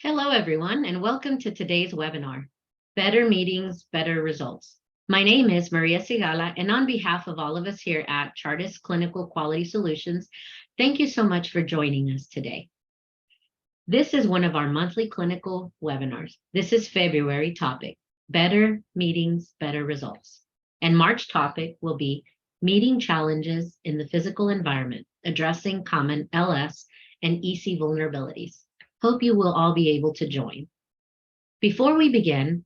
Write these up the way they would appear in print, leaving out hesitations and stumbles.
Hello, everyone, and welcome to today's webinar, Better Meetings, Better Results. My name is Maria Sigala, and on behalf of all of us here at Chartis Clinical Quality Solutions, thank you so much for joining us today. This is one of our monthly clinical webinars. This is February topic, Better Meetings, Better Results. And March topic will be Meeting Challenges in the Physical Environment, Addressing Common LS and EC Vulnerabilities. Hope you will all be able to join. Before we begin,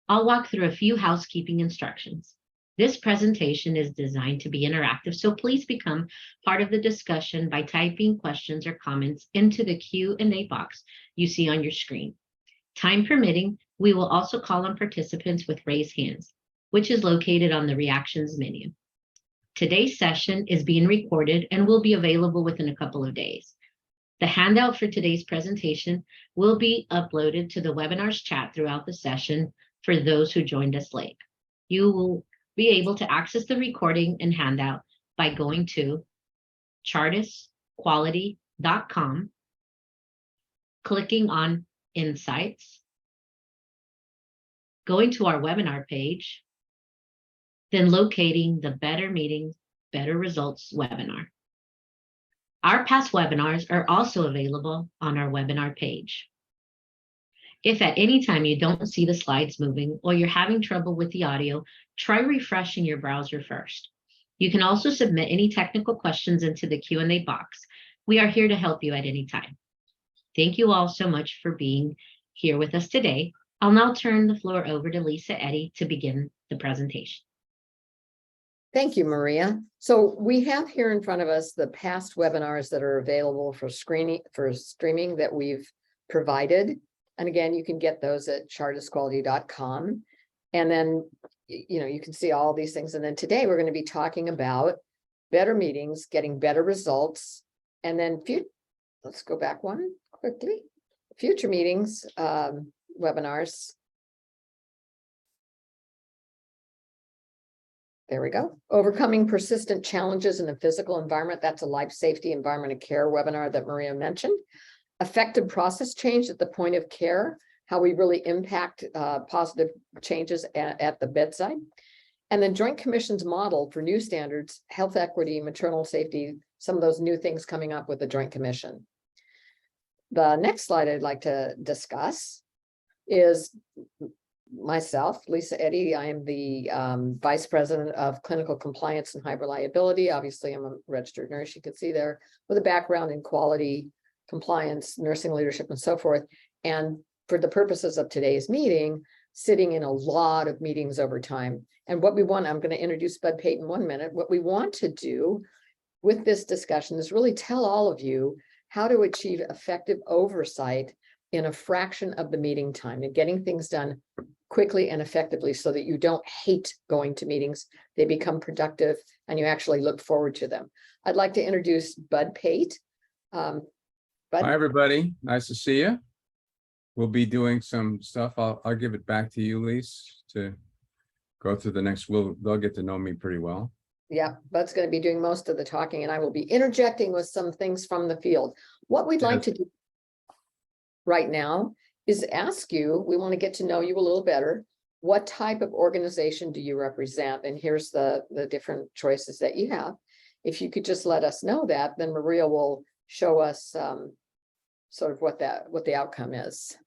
I'll walk through a few housekeeping instructions. This presentation is designed to be interactive, so please become part of the discussion by typing questions or comments into the Q&A box you see on your screen. Time permitting, we will also call on participants with raised hands, which is located on the reactions menu. Today's session is being recorded and will be available within a couple of days. The handout for today's presentation will be uploaded to the webinar's chat throughout the session for those who joined us late. You will be able to access the recording and handout by going to chartisquality.com, clicking on Insights, going to our webinar page, then locating the Better Meetings, Better Results webinar. Our past webinars are also available on our webinar page. If at any time you don't see the slides moving or you're having trouble with the audio, try refreshing your browser first. You can also submit any technical questions into the Q&A box. We are here to help you at any time. Thank you all so much for being here with us today. I'll now turn the floor over to Lisa Eddy to begin the presentation. Thank you, Maria. So we have here in front of us the past webinars that are available for streaming that we've provided. And again, you can get those at chartisquality.com. And then, you can see all these things. And then today we're going to be talking about better meetings, getting better results. And then let's go back one quickly. Future meetings, webinars. There we go. Overcoming persistent challenges in the physical environment. That's a life safety, environment, and care webinar that Maria mentioned. Effective process change at the point of care, how we really impact positive changes at the bedside. And then Joint Commission's model for new standards, health equity, maternal safety, some of those new things coming up with the Joint Commission. The next slide I'd like to discuss is myself, Lisa Eddy. I am the Vice President of Clinical Compliance and High Reliability. Obviously, I'm a registered nurse, you can see there, with a background in quality, compliance, nursing leadership, and so forth. And for the purposes of today's meeting, sitting in a lot of meetings over time. And what we want, I'm going to introduce Bud Pate in 1 minute. What we want to do with this discussion is really tell all of you how to achieve effective oversight in a fraction of the meeting time and getting things done quickly and effectively so that you don't hate going to meetings. They become productive and you actually look forward to them. I'd like to introduce Bud Pate. Bud. Hi, everybody. Nice to see you. We'll be doing some stuff. I'll give it back to you, Lise, to go through the next. They'll get to know me pretty well. Yeah, Bud's going to be doing most of the talking and I will be interjecting with some things from the field. What we'd like to do right now is ask you, we want to get to know you a little better. What type of organization do you represent? And here's the different choices that you have. If you could just let us know that, then Maria will show us sort of what the outcome is.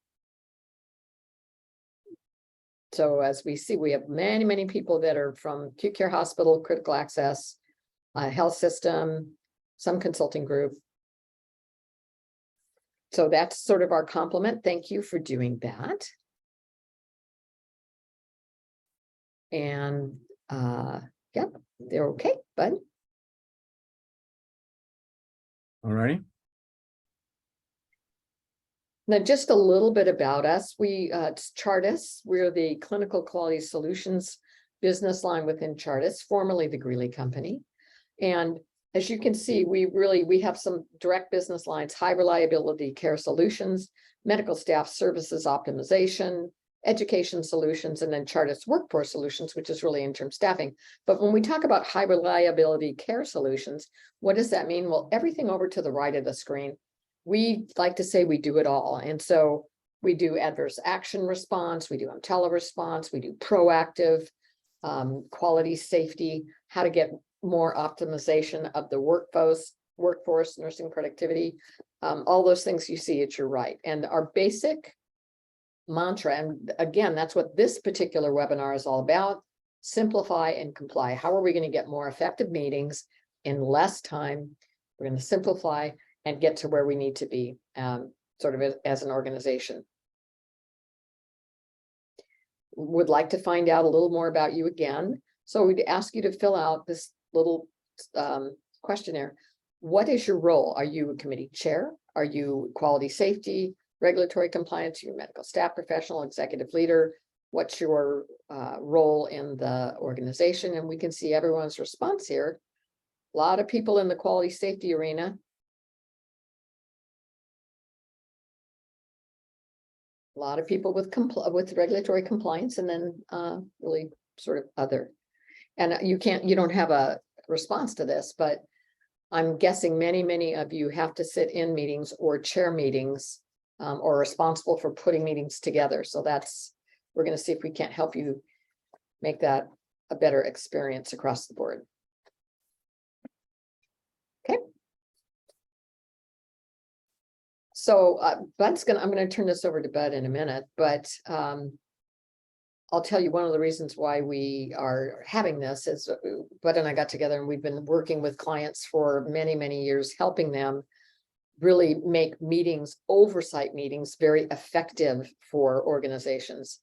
So as we see, we have many, many people that are from acute care hospital, critical access, health system, some consulting group. So that's sort of our complement. Thank you for doing that. And yeah, they're okay, Bud. All right. Now, just a little bit about us. It's Chartis. We're the Clinical Quality Solutions business line within Chartis, formerly the Greeley Company. And as you can see, we have some direct business lines: high reliability care solutions, medical staff services optimization, education solutions, and then Chartis workforce solutions, which is really interim staffing. But when we talk about high reliability care solutions, what does that mean? Well, everything over to the right of the screen, we like to say we do it all. And so We do adverse action response, we do response, we do proactive quality safety, how to get more optimization of the workforce, nursing productivity, all those things you see at your right. And our basic mantra, and again, that's what this particular webinar is all about: simplify and comply. How are we going to get more effective meetings in less time? We're going to simplify and get to where we need to be, sort of as an organization. Would like to find out a little more about you again. So we'd ask you to fill out this little questionnaire. What is your role? Are you a committee chair? Are you quality safety, regulatory compliance? Are you a medical staff professional, executive leader? What's your role in the organization? And we can see everyone's response here. A lot of people in the quality safety arena. A lot of people with regulatory compliance, and then really sort of other. And you don't have a response to this, but I'm guessing many of you have to sit in meetings or chair meetings, or responsible for putting meetings together. So we're going to see if we can't help you make that a better experience across the board. Okay. So I'm going to turn this over to Bud in a minute, but I'll tell you one of the reasons why we are having this is Bud and I got together, and we've been working with clients for many years, helping them really make meetings, oversight meetings, very effective for organizations.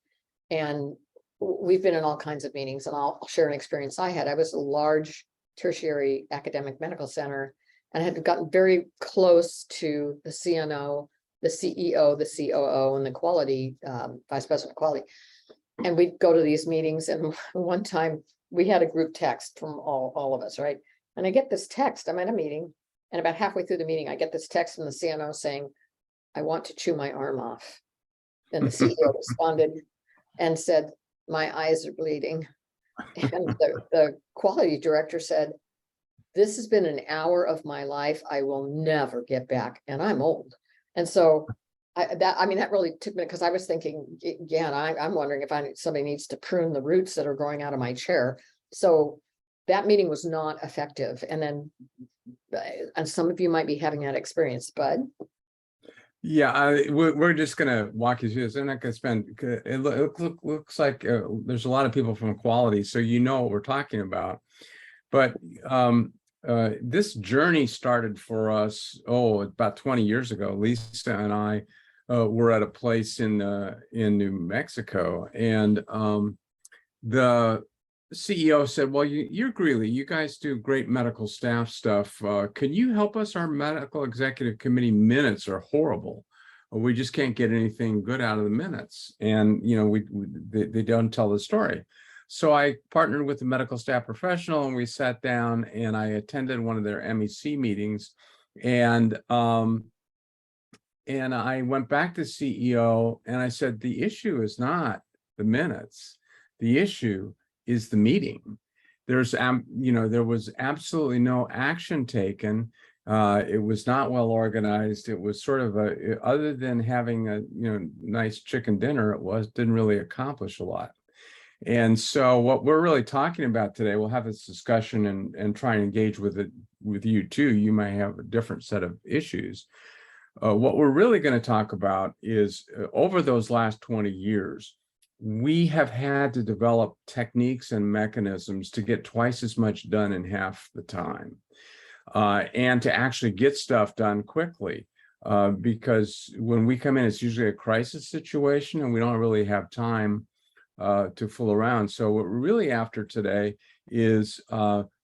And we've been in all kinds of meetings, and I'll share an experience I had. I was a large tertiary academic medical center, and had gotten very close to the CNO, the CEO, the COO, and the quality, vice president of quality. And we'd go to these meetings, and one time we had a group text from all of us, right? And I get this text, I'm at a meeting, and about halfway through the meeting, I get this text from the CNO saying, "I want to chew my arm off." And the CEO responded and said, "My eyes are bleeding." And the quality director said, "This has been an hour of my life I will never get back, and I'm old." And so that really took me, because I was thinking, again, I'm wondering if somebody needs to prune the roots that are growing out of my chair. So that meeting was not effective. And some of you might be having that experience, Bud. Yeah, we're just going to walk you through this. I'm not going to spend, it looks like there's a lot of people from quality, so you know what we're talking about. But this journey started for us, about 20 years ago. Lisa and I were at a place in New Mexico, and the CEO said, "Well, you're Greeley, you guys do great medical staff stuff. Can you help us? Our medical executive committee minutes are horrible. We just can't get anything good out of the minutes, and they don't tell the story." So I partnered with a medical staff professional, and we sat down, and I attended one of their MEC meetings, and I went back to CEO, and I said, "The issue is not the minutes. The issue is the meeting. There was absolutely no action taken. It was not well organized. It was sort of other than having a nice chicken dinner, didn't really accomplish a lot." And so what we're really talking about today, we'll have this discussion and try and engage with you too. You might have a different set of issues. What we're really going to talk about is over those last 20 years, we have had to develop techniques and mechanisms to get twice as much done in half the time, and to actually get stuff done quickly. Because when we come in, it's usually a crisis situation, and we don't really have time to fool around. So what we're really after today is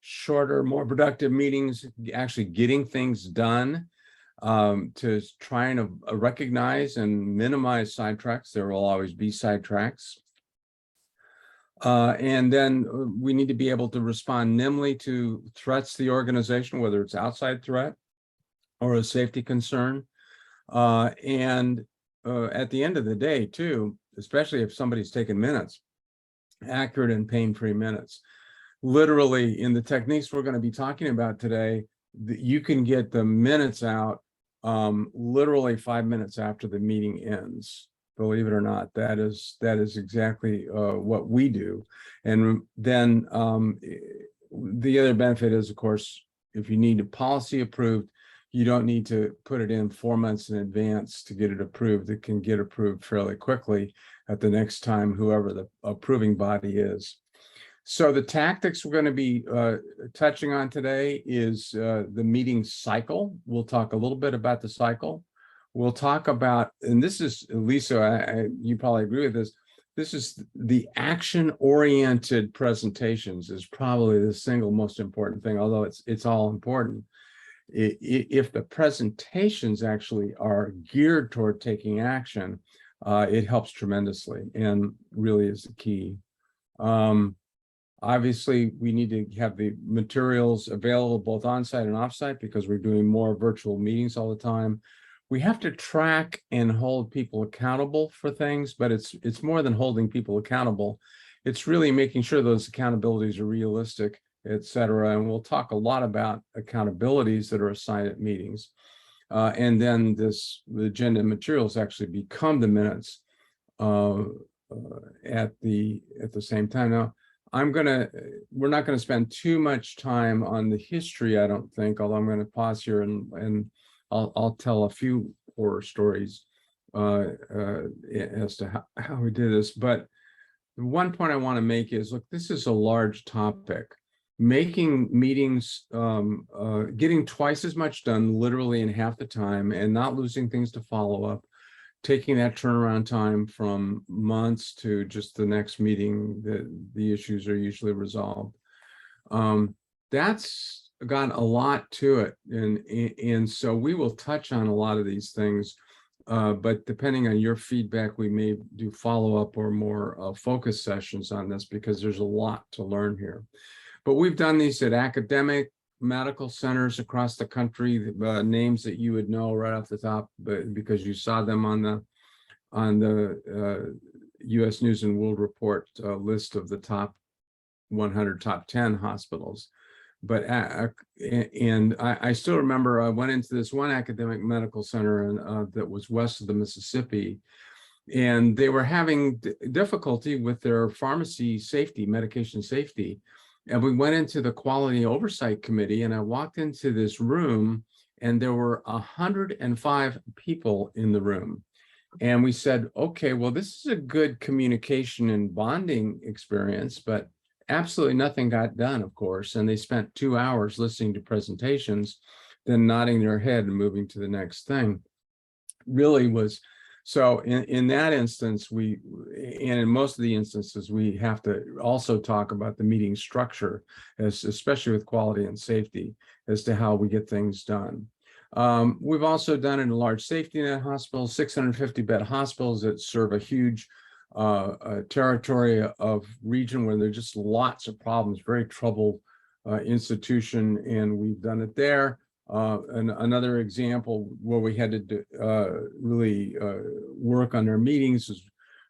shorter, more productive meetings, actually getting things done, to try and recognize and minimize sidetracks. There will always be sidetracks. And then we need to be able to respond nimbly to threats to the organization, whether it's outside threat or a safety concern. And at the end of the day, too, especially if somebody's taken minutes, accurate and pain-free minutes. Literally, in the techniques we're going to be talking about today, you can get the minutes out literally 5 minutes after the meeting ends. Believe it or not, that is exactly what we do. And then the other benefit is, of course, if you need a policy approved, you don't need to put it in 4 months in advance to get it approved. It can get approved fairly quickly at the next time, whoever the approving body is. So the tactics we're going to be touching on today is the meeting cycle. We'll talk a little bit about the cycle. We'll talk about, and this is, Lisa, you probably agree with this, this is the action-oriented presentations is probably the single most important thing, although it's all important. If the presentations actually are geared toward taking action, it helps tremendously and really is the key. Obviously, we need to have the materials available both on-site and off-site because we're doing more virtual meetings all the time. We have to track and hold people accountable for things, but it's more than holding people accountable. It's really making sure those accountabilities are realistic, et cetera. And we'll talk a lot about accountabilities that are assigned at meetings. And then the agenda materials actually become the minutes at the same time. Now, we're not gonna spend too much time on the history, I don't think, although I'm gonna pause here and I'll tell a few horror stories as to how we did this. But the one point I want to make is, look, this is a large topic. Making meetings, getting twice as much done literally in half the time and not losing things to follow up, taking that turnaround time from months to just the next meeting, the issues are usually resolved. That's got a lot to it, and so we will touch on a lot of these things, but depending on your feedback, we may do follow-up or more focus sessions on this because there's a lot to learn here. But we've done these at academic medical centers across the country, names that you would know right off the top, but because you saw them on the U.S. News and World Report list of the top 100, top 10 hospitals. But I still remember I went into this one academic medical center that was west of the Mississippi, and they were having difficulty with their pharmacy safety, medication safety. And we went into the quality oversight committee, and I walked into this room, and there were 105 people in the room. And we said, okay, well, this is a good communication and bonding experience, but absolutely nothing got done, of course, and they spent 2 hours listening to presentations, then nodding their head and moving to the next thing. Really was, so in that instance, and in most of the instances, we have to also talk about the meeting structure, especially with quality and safety, as to how we get things done. We've also done it in large safety net hospitals, 650-bed hospitals that serve a huge territory of region where there's just lots of problems, very troubled institution, and we've done it there. And another example where we had to really work on their meetings is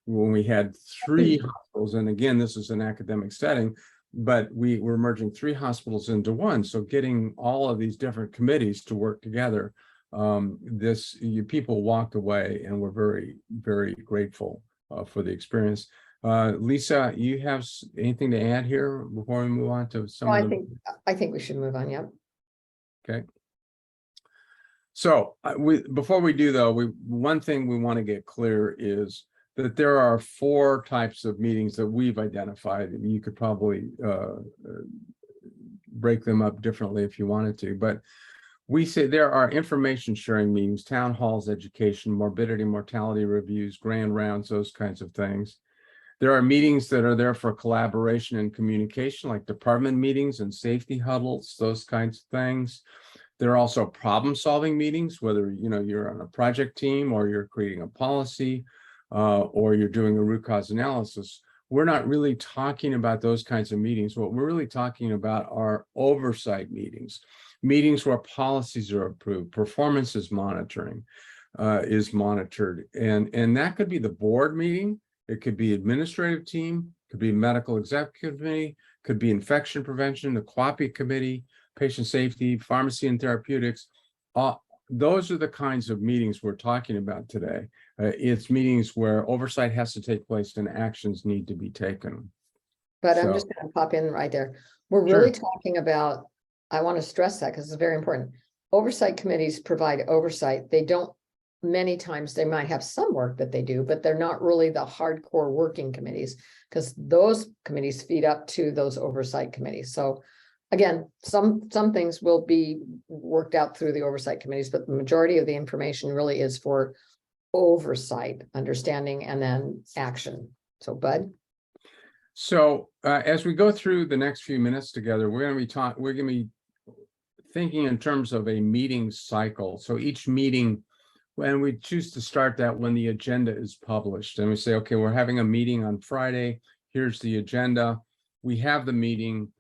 when we had 3 hospitals, and again, this is an academic setting, but we were merging 3 hospitals into one. So getting all of these different committees to work together, people walked away and were very, very grateful for the experience. Lisa, you have anything to add here before we move on to some of the... I think we should move on. Yep. Okay. So before we do though, one thing we want to get clear is that there are 4 types of meetings that we've identified, and you could probably break them up differently if you wanted to, but we say there are information sharing meetings, town halls, education, morbidity, mortality reviews, grand rounds, those kinds of things. There are meetings that are there for collaboration and communication, like department meetings and safety huddles, those kinds of things. There are also problem-solving meetings, whether you're on a project team or you're creating a policy or you're doing a root cause analysis. We're not really talking about those kinds of meetings. What we're really talking about are oversight meetings, meetings where policies are approved, performance is monitored, and that could be the board meeting. It could be administrative team, could be medical executive committee, could be infection prevention, the QAPI committee, patient safety, pharmacy and therapeutics. those are the kinds of meetings we're talking about today. It's meetings where oversight has to take place and actions need to be taken. But I'm So- just gonna pop in right there. We're Sure. really talking about, I want to stress that because it's very important. Oversight committees provide oversight. They don't, many times they might have some work that they do, but they're not really the hardcore working committees, because those committees feed up to those oversight committees. So again, some things will be worked out through the oversight committees, but the majority of the information really is for oversight, understanding, and then action. So Bud? So as we go through the next few minutes together, we're going to be thinking in terms of a meeting cycle. So each meeting, when we choose to start that when the agenda is published, and we say, okay, we're having a meeting on Friday. Here's the agenda. We have the meeting.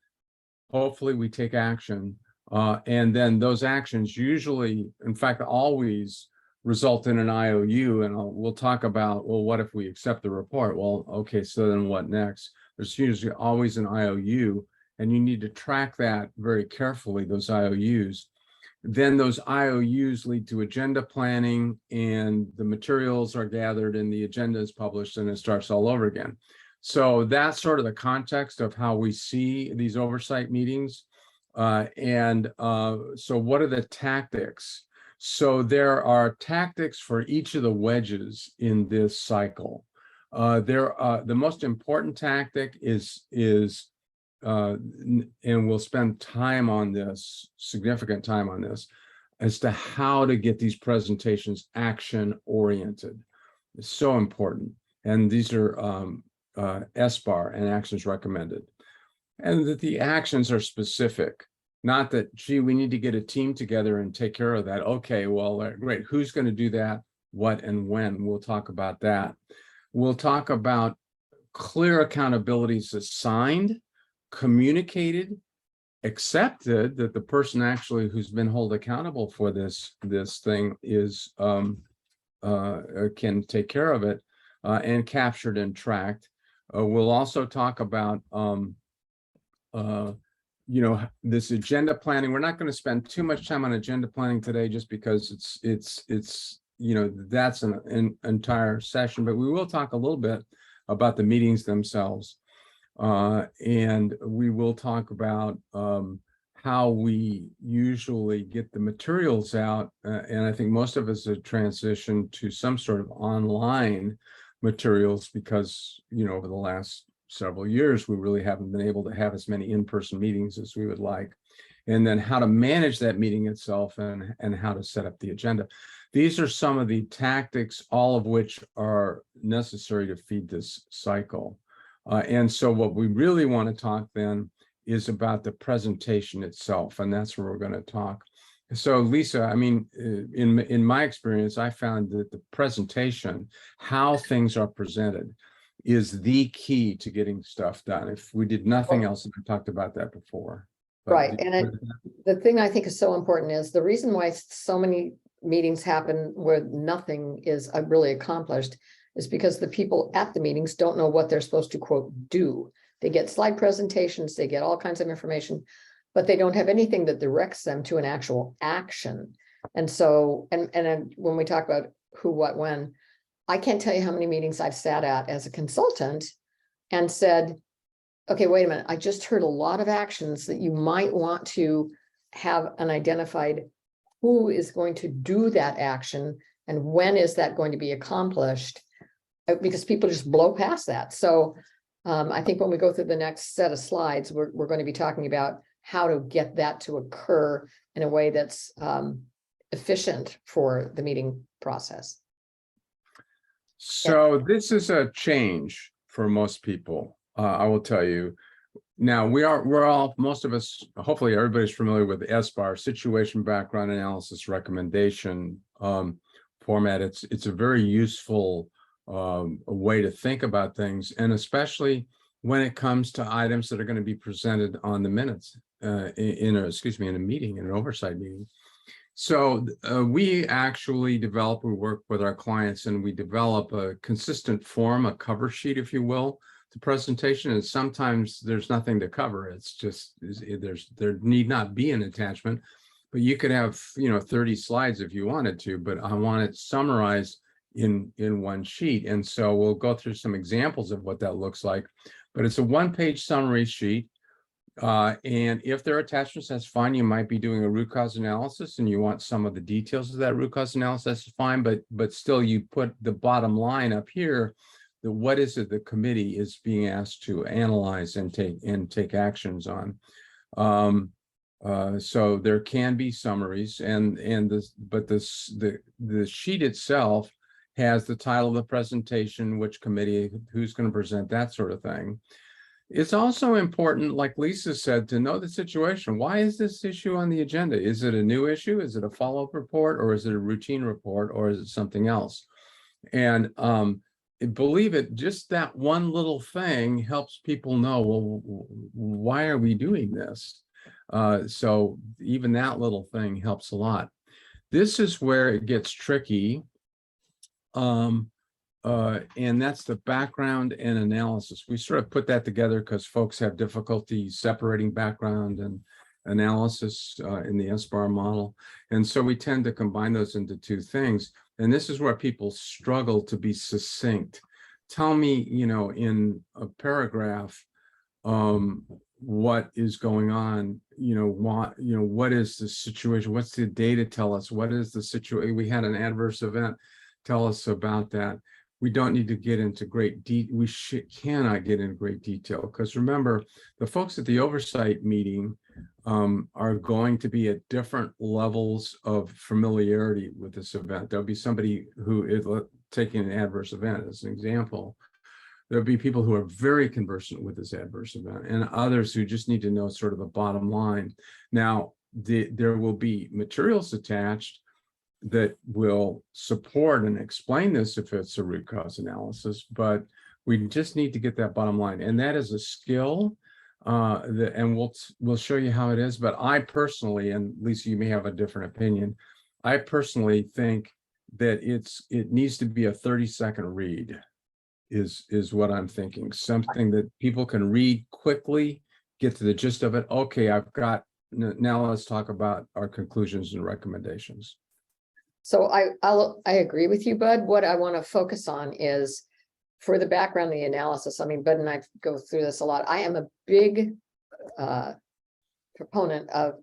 Hopefully we take action. And then those actions usually, in fact, always result in an IOU. And we'll talk about, well, what if we accept the report? Well, okay, so then what next? There's usually always an IOU, and you need to track that very carefully, those IOUs. Then those IOUs lead to agenda planning, and the materials are gathered and the agenda is published, and it starts all over again. So that's sort of the context of how we see these oversight meetings. So what are the tactics? So there are tactics for each of the wedges in this cycle. The most important tactic is and we'll spend time on this, significant time on this, as to how to get these presentations action oriented. It's so important. And these are SBAR and actions recommended. And that the actions are specific, not that, gee, we need to get a team together and take care of that. Okay, well, great. Who's going to do that? What and when? We'll talk about that. We'll talk about clear accountabilities assigned, communicated, accepted, that the person actually who's been held accountable for this thing is can take care of it, and captured and tracked. We'll also talk about this agenda planning. We're not going to spend too much time on agenda planning today, just because it's that's an entire session, but we will talk a little bit about the meetings themselves. And we will talk about how we usually get the materials out. And I think most of us have transitioned to some sort of online materials because, over the last several years, we really haven't been able to have as many in-person meetings as we would like. And then how to manage that meeting itself and how to set up the agenda. These are some of the tactics, all of which are necessary to feed this cycle. And so what we really want to talk then is about the presentation itself, and that's where we're going to talk. So Lisa, I mean, in my experience, I found that the presentation, how things are presented, is the key to getting stuff done. If we did nothing else, we talked about that before. But Right, and the thing I think is so important is the reason why so many meetings happen where nothing is really accomplished is because the people at the meetings don't know what they're supposed to, quote, do. They get slide presentations, they get all kinds of information, but they don't have anything that directs them to an actual action. And so, and when we talk about who, what, when, I can't tell you how many meetings I've sat at as a consultant and said, okay, wait a minute, I just heard a lot of actions that you might want to have an identified who is going to do that action and when is that going to be accomplished, because people just blow past that. So I think when we go through the next set of slides, we're going to be talking about how to get that to occur in a way that's efficient for the meeting process. So this is a change for most people. I will tell you. Now we're all, most of us, hopefully everybody's familiar with the SBAR, situation background analysis recommendation format. It's a very useful way to think about things, and especially when it comes to items that are going to be presented on the minutes in a meeting, in an oversight meeting. So we actually we work with our clients and we develop a consistent form, a cover sheet, if you will, the presentation. And sometimes there's nothing to cover. It's just, there need not be an attachment, but you could have, 30 slides if you wanted to, but I want it summarized in one sheet. And so we'll go through some examples of what that looks like, but it's a one-page summary sheet. And if there are attachments, that's fine. You might be doing a root cause analysis and you want some of the details of that root cause analysis, that's fine, but still you put the bottom line up here, what is it the committee is being asked to analyze and take actions on. So there can be summaries, but the sheet itself has the title of the presentation, which committee, who's going to present, that sort of thing. It's also important, like Lisa said, to know the situation. Why is this issue on the agenda? Is it a new issue? Is it a follow-up report, or is it a routine report, or is it something else? And believe it, just that one little thing helps people know, well, why are we doing this? So even that little thing helps a lot. This is where it gets tricky. And that's the background and analysis. We sort of put that together because folks have difficulty separating background and analysis in the SBAR model. And so we tend to combine those into two things. And this is where people struggle to be succinct. Tell me, in a paragraph, what is going on, what is the situation? What's the data tell us? What is the situation? We had an adverse event. Tell us about that. We don't need to get into great detail. We cannot get into great detail, because remember, the folks at the oversight meeting are going to be at different levels of familiarity with this event. There'll be somebody who is taking an adverse event as an example. There'll be people who are very conversant with this adverse event, and others who just need to know sort of the bottom line. Now, there will be materials attached that will support and explain this if it's a root cause analysis, but we just need to get that bottom line. And that is a skill, and we'll show you how it is. But I personally, and Lisa, you may have a different opinion, I personally think that it needs to be a 30-second read is what I'm thinking. Something that people can read quickly, get to the gist of it. Okay, now let's talk about our conclusions and recommendations. So I agree with you, Bud. What I want to focus on is, for the background, the analysis. I mean, Bud and I go through this a lot. I am a big proponent of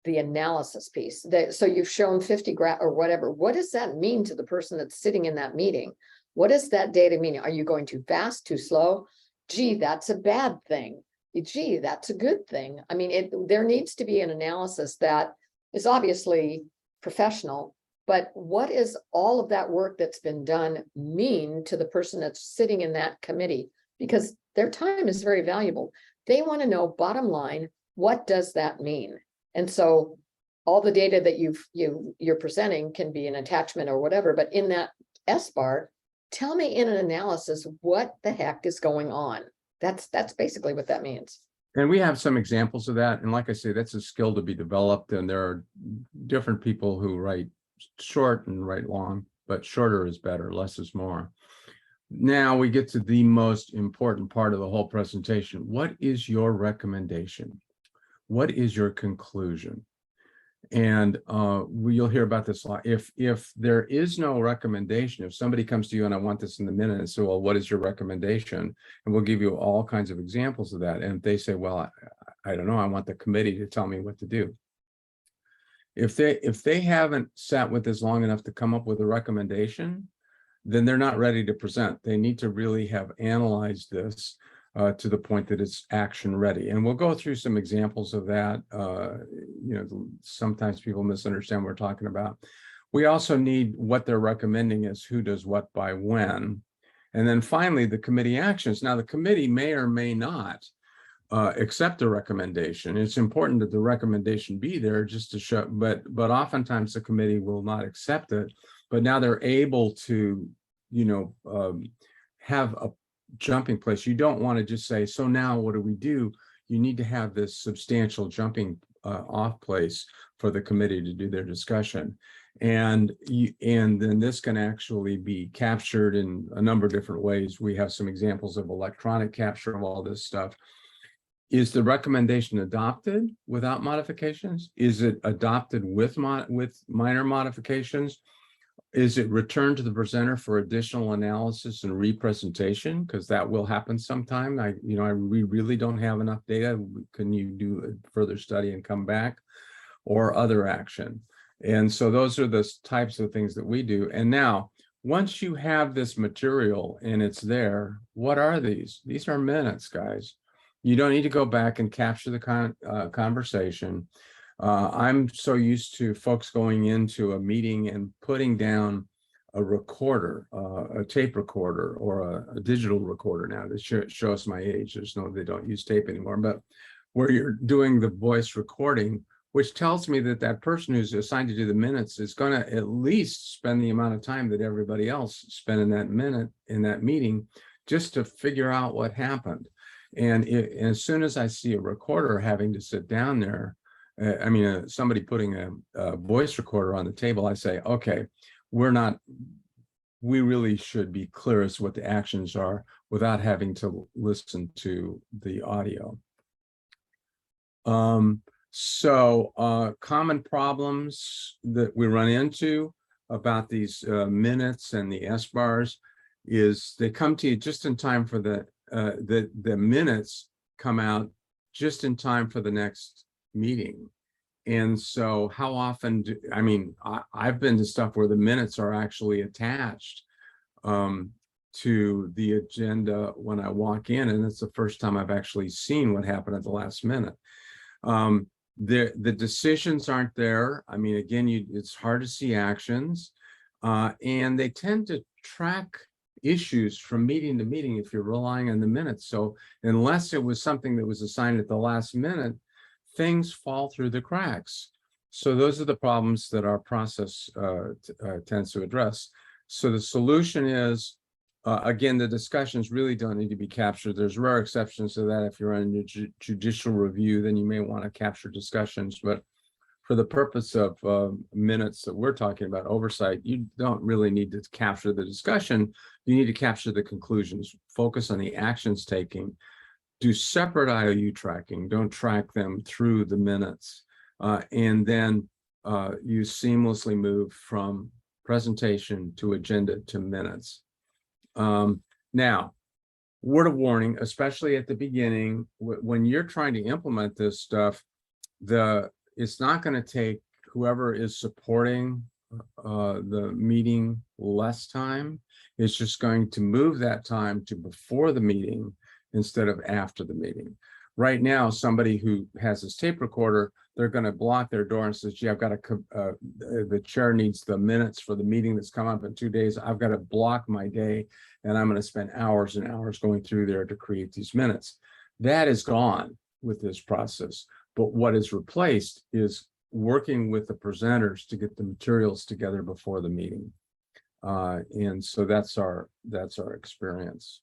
the analysis piece. So you've shown 50 or whatever. What does that mean to the person that's sitting in that meeting? What does that data mean? Are you going too fast, too slow? Gee, that's a bad thing. Gee, that's a good thing. I mean, there needs to be an analysis that is obviously professional. But what is all of that work that's been done mean to the person that's sitting in that committee? Because their time is very valuable. They want to know, bottom line, what does that mean? And so all the data that you're presenting can be an attachment or whatever, but in that SBAR, tell me in an analysis what the heck is going on. That's basically what that means. And we have some examples of that. And like I say, that's a skill to be developed. And there are different people who write short and write long, but shorter is better, less is more. Now we get to the most important part of the whole presentation. What is your recommendation? What is your conclusion? And you'll hear about this a lot. If there is no recommendation, if somebody comes to you and I want this in the minute and say, well, what is your recommendation? And we'll give you all kinds of examples of that. And if they say, well, I don't know, I want the committee to tell me what to do. If they haven't sat with this long enough to come up with a recommendation, then they're not ready to present. They need to really have analyzed this to the point that it's action ready. And we'll go through some examples of that. Sometimes people misunderstand what we're talking about. We also need what they're recommending is who does what by when. And then finally, the committee actions. Now, the committee may or may not accept a recommendation. It's important that the recommendation be there just to show, but oftentimes the committee will not accept it. But now they're able to, have a jumping place. You don't want to just say, so now what do we do? You need to have this substantial jumping off place for the committee to do their discussion. And then this can actually be captured in a number of different ways. We have some examples of electronic capture of all this stuff. Is the recommendation adopted without modifications? Is it adopted with minor modifications? Is it returned to the presenter for additional analysis and representation? Because that will happen sometime. We really don't have enough data. Can you do a further study and come back? Or other action? And so those are the types of things that we do. And now, once you have this material and it's there, what are these? These are minutes, guys. You don't need to go back and capture the conversation. I'm so used to folks going into a meeting and putting down a recorder, a tape recorder, or a digital recorder now to show us my age. They don't use tape anymore, but where you're doing the voice recording, which tells me that that person who's assigned to do the minutes is going to at least spend the amount of time that everybody else spent in that meeting, just to figure out what happened. And as soon as I see a recorder having to sit down there, somebody putting a voice recorder on the table, I say, okay, we really should be clear as to what the actions are without having to listen to the audio. So common problems that we run into about these minutes and the S-bars is they come to you just in time for the minutes come out just in time for the next meeting. And so how often I've been to stuff where the minutes are actually attached to the agenda when I walk in, and it's the first time I've actually seen what happened at the last minute. The decisions aren't there. Again, it's hard to see actions, and they tend to track issues from meeting to meeting if you're relying on the minutes. So unless it was something that was assigned at the last minute, things fall through the cracks. So those are the problems that our process tends to address. So the solution is, again, the discussions really don't need to be captured. There's rare exceptions to that. If you're on your judicial review, then you may want to capture discussions. But for the purpose of minutes that we're talking about, oversight, you don't really need to capture the discussion. You need to capture the conclusions, focus on the actions taken, do separate IOU tracking, don't track them through the minutes. And then you seamlessly move from presentation to agenda to minutes. Now, word of warning, especially at the beginning, when you're trying to implement this stuff, it's not going to take whoever is supporting the meeting less time. It's just going to move that time to before the meeting instead of after the meeting. Right now, somebody who has this tape recorder, they're going to block their door and says, gee, the chair needs the minutes for the meeting that's come up in 2 days. I've got to block my day, and I'm going to spend hours and hours going through there to create these minutes. That is gone with this process. But what is replaced is working with the presenters to get the materials together before the meeting. And so that's our experience.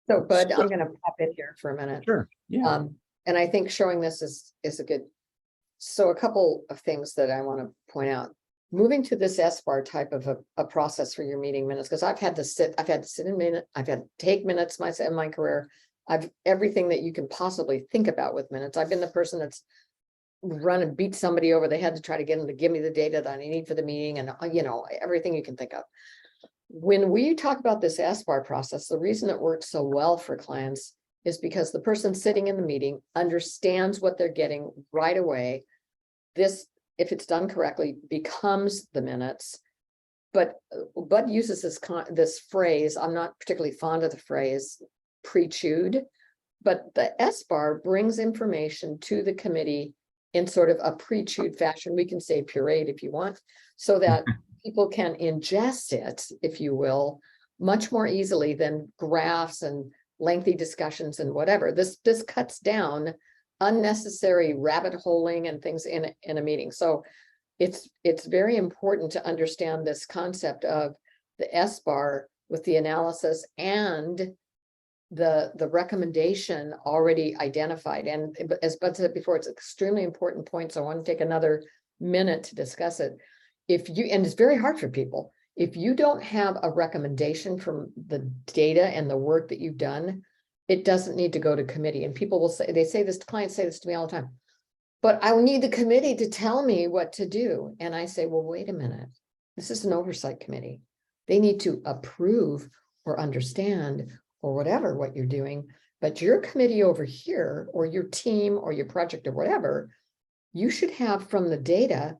So, Bud, I'm going to pop in here for a minute. Sure. Yeah. And I think showing this is a good. So a couple of things that I want to point out. Moving to this S-bar type of a process for your meeting minutes, because I've had to sit in minutes, I've had to take minutes in my career. I've everything that you can possibly think about with minutes. I've been the person that's run and beat somebody over the head to try to get them to give me the data that I need for the meeting, and everything you can think of. When we talk about this S-bar process, the reason it works so well for clients is because the person sitting in the meeting understands what they're getting right away. This, if it's done correctly, becomes the minutes. But Bud uses this phrase. I'm not particularly fond of the phrase pre-chewed, but the S-bar brings information to the committee in sort of a pre-chewed fashion. We can say pureed if you want, so that people can ingest it, if you will, much more easily than graphs and lengthy discussions and whatever. This cuts down unnecessary rabbit holing and things in a meeting. So it's very important to understand this concept of the S-bar with the analysis and the recommendation already identified. And as Bud said before, it's an extremely important point. So I want to take another minute to discuss it. And it's very hard for people. If you don't have a recommendation from the data and the work that you've done, it doesn't need to go to committee. And people will say, clients say this to me all the time. But I need the committee to tell me what to do. And I say, well, wait a minute. This is an oversight committee. They need to approve or understand or whatever what you're doing. But your committee over here, or your team or your project or whatever, you should have from the data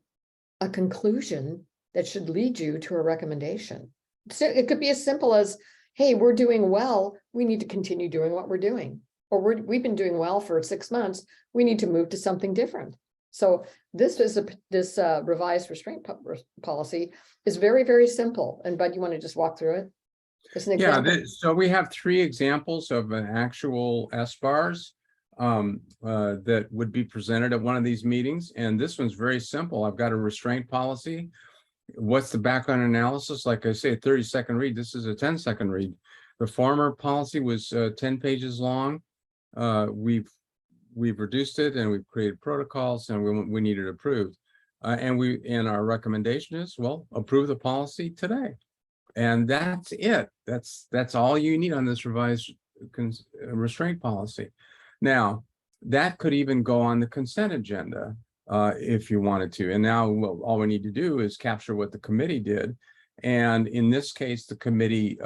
a conclusion that should lead you to a recommendation. So it could be as simple as, hey, we're doing well, we need to continue doing what we're doing. Or we've been doing well for 6 months, we need to move to something different. So this revised restraint policy is very, very simple. And Bud, you want to just walk through it? As an Yeah, example? so we have 3 examples of an actual SBARs that would be presented at one of these meetings. And this one's very simple. I've got a restraint policy. What's the background analysis? Like I say, a 30-second read. This is a 10-second read. The former policy was 10 pages long. We've reduced it, and we've created protocols, and we need it approved. And our recommendation is, well, approve the policy today. And that's it. That's all you need on this revised restraint policy. Now, that could even go on the consent agenda if you wanted to. And now all we need to do is capture what the committee did. And in this case, the committee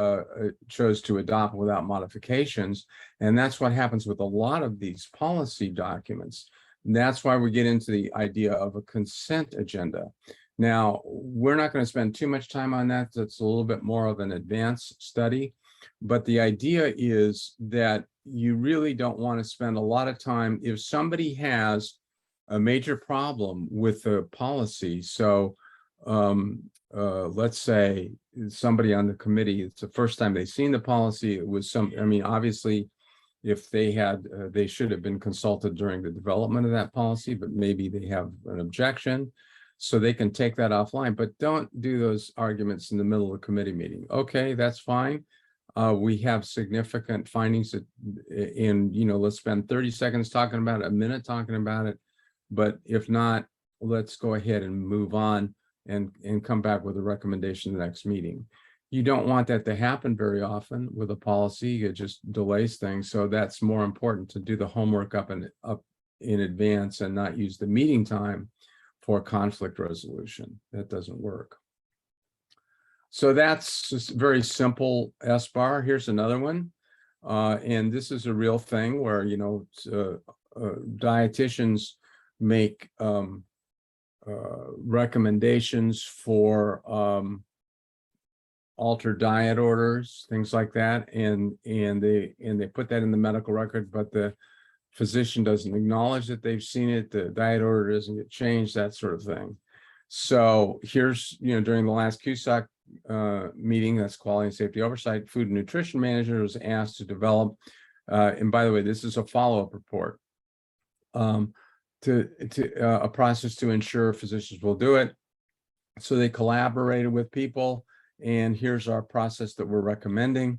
chose to adopt without modifications. And that's what happens with a lot of these policy documents. And that's why we get into the idea of a consent agenda. Now, we're not going to spend too much time on that. That's a little bit more of an advanced study. But the idea is that you really don't want to spend a lot of time if somebody has a major problem with the policy. So let's say somebody on the committee, it's the first time they've seen the policy. It was obviously, if they had, they should have been consulted during the development of that policy, but maybe they have an objection. So they can take that offline, but don't do those arguments in the middle of a committee meeting. Okay, that's fine. We have significant findings that let's spend 30 seconds talking about it, a minute talking about it. But if not, let's go ahead and move on and come back with a recommendation the next meeting. You don't want that to happen very often with a policy. It just delays things. So that's more important to do the homework up in advance and not use the meeting time for conflict resolution. That doesn't work. So that's just very simple SBAR. Here's another one. And this is a real thing where, dietitians make recommendations for altered diet orders, things like that. And they put that in the medical record, but the physician doesn't acknowledge that they've seen it, the diet order doesn't get changed, that sort of thing. So here's, during the last QSOC meeting, that's quality and safety oversight, food and nutrition manager was asked to develop, and by the way, this is a follow-up report, a process to ensure physicians will do it. So they collaborated with people, and here's our process that we're recommending.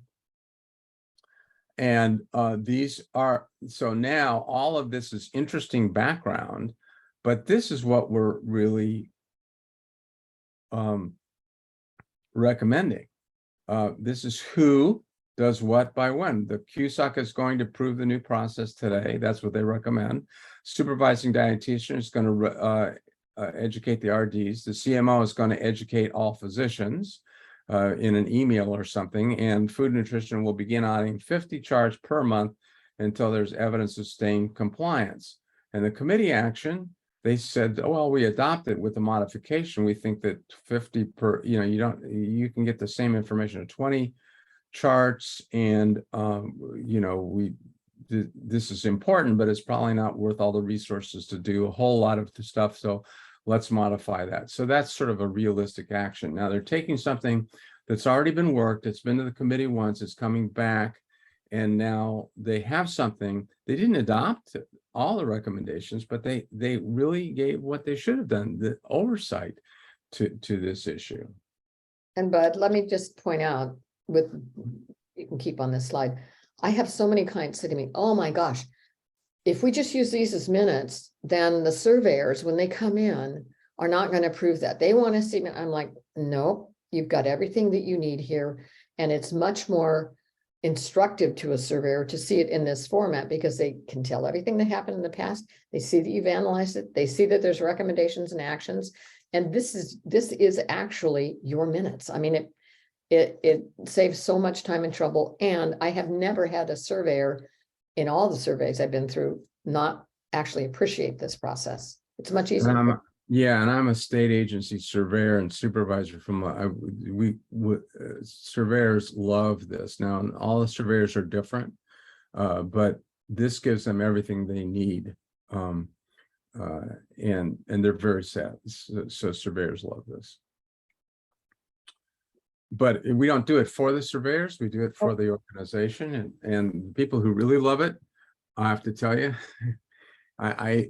And these are, so now all of this is interesting background, but this is what we're really recommending. This is who does what by when. The QSOC is going to approve the new process today. That's what they recommend. Supervising dietitian is going to educate the RDs. The CMO is going to educate all physicians in an email or something, and food nutrition will begin auditing 50 charts per month until there's evidence of sustained compliance. And the committee action, they said, well, we adopted with the modification. We think that 50 per, you can get the same information at 20 charts, and this is important, but it's probably not worth all the resources to do a whole lot of the stuff. So let's modify that. So that's sort of a realistic action. Now they're taking something that's already been worked, it's been to the committee once, it's coming back, and now they have something. They didn't adopt all the recommendations, but they really gave what they should have done, the oversight to this issue. And Bud, let me just point out, you can keep on this slide. I have so many clients saying to me, oh my gosh, if we just use these as minutes, then the surveyors, when they come in, are not going to approve that. They want a statement. I'm like, no, you've got everything that you need here. And it's much more instructive to a surveyor to see it in this format, because they can tell everything that happened in the past. They see that you've analyzed it. They see that there's recommendations and actions. And this is actually your minutes. I mean, it saves so much time and trouble. And I have never had a surveyor in all the surveys I've been through not actually appreciate this process. It's much easier. Yeah, and I'm a state agency surveyor and supervisor from, surveyors love this. Now, all the surveyors are different, but this gives them everything they need. And they're very sad. So surveyors love this. But we don't do it for the surveyors, we do it for the organization, and people who really love it, I have to tell you, I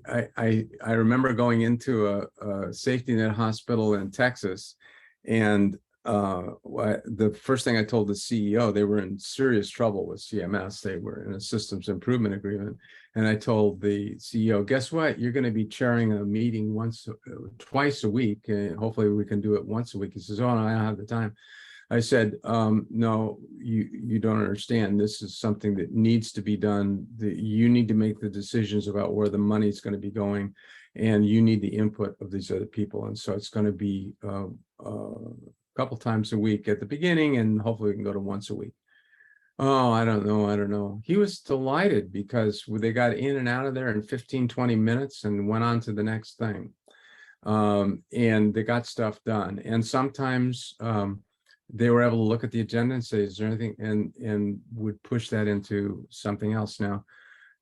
remember going into a safety net hospital in Texas, and the first thing I told the CEO, they were in serious trouble with CMS. They were in a systems improvement agreement, and I told the CEO, "Guess what? You're going to be chairing a meeting twice a week, and hopefully we can do it once a week." He says, "Oh, no, I don't have the time." I said, "No, you don't understand. This is something that needs to be done. You need to make the decisions about where the money is going to be going, and you need the input of these other people. And so it's going to be a couple times a week at the beginning, and hopefully we can go to once a week." Oh, I don't know. He was delighted because they got in and out of there in 15, 20 minutes and went on to the next thing. And they got stuff done. And sometimes, they were able to look at the agenda and say, "Is there anything?" and would push that into something else now.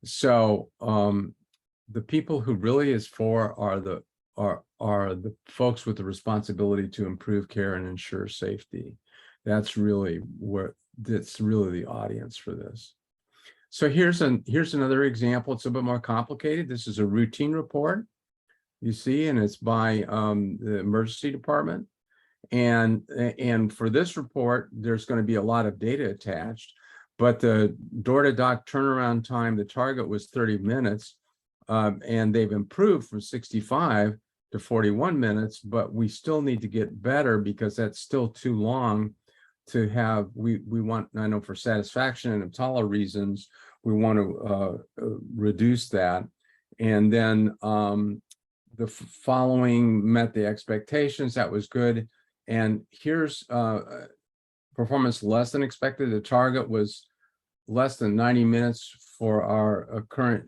So the people who really is for are the folks with the responsibility to improve care and ensure safety. That's really the audience for this. So here's another example. It's a bit more complicated. This is a routine report, you see, and it's by the emergency department. And for this report, there's going to be a lot of data attached, but the door-to-doc turnaround time, the target was 30 minutes, and they've improved from 65 to 41 minutes, but we still need to get better because that's still too long to have. We want, I know for satisfaction and EMTALA reasons, we want to reduce that. And then the following met the expectations. That was good. And here's performance less than expected. The target was less than 90 minutes for our current